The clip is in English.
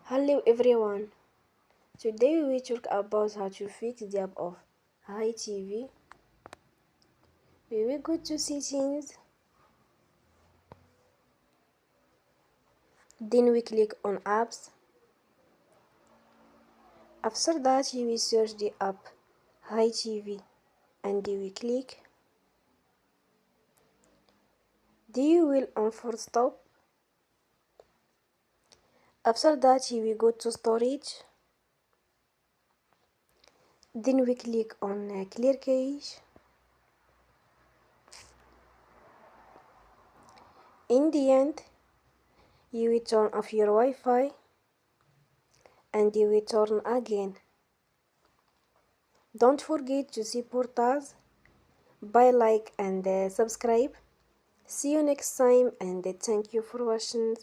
Hello everyone. Today we talk about how to fix the app of HiTv. We will go to settings. Then we click on apps. After that you will search the app HiTv and you will click. Then you will on for stop. After that you will go to storage. Then we click on clear cache. In the end, you will turn off your Wi-Fi and you will turn again. Don't forget to support us by like and subscribe. See you next time and thank you for watching.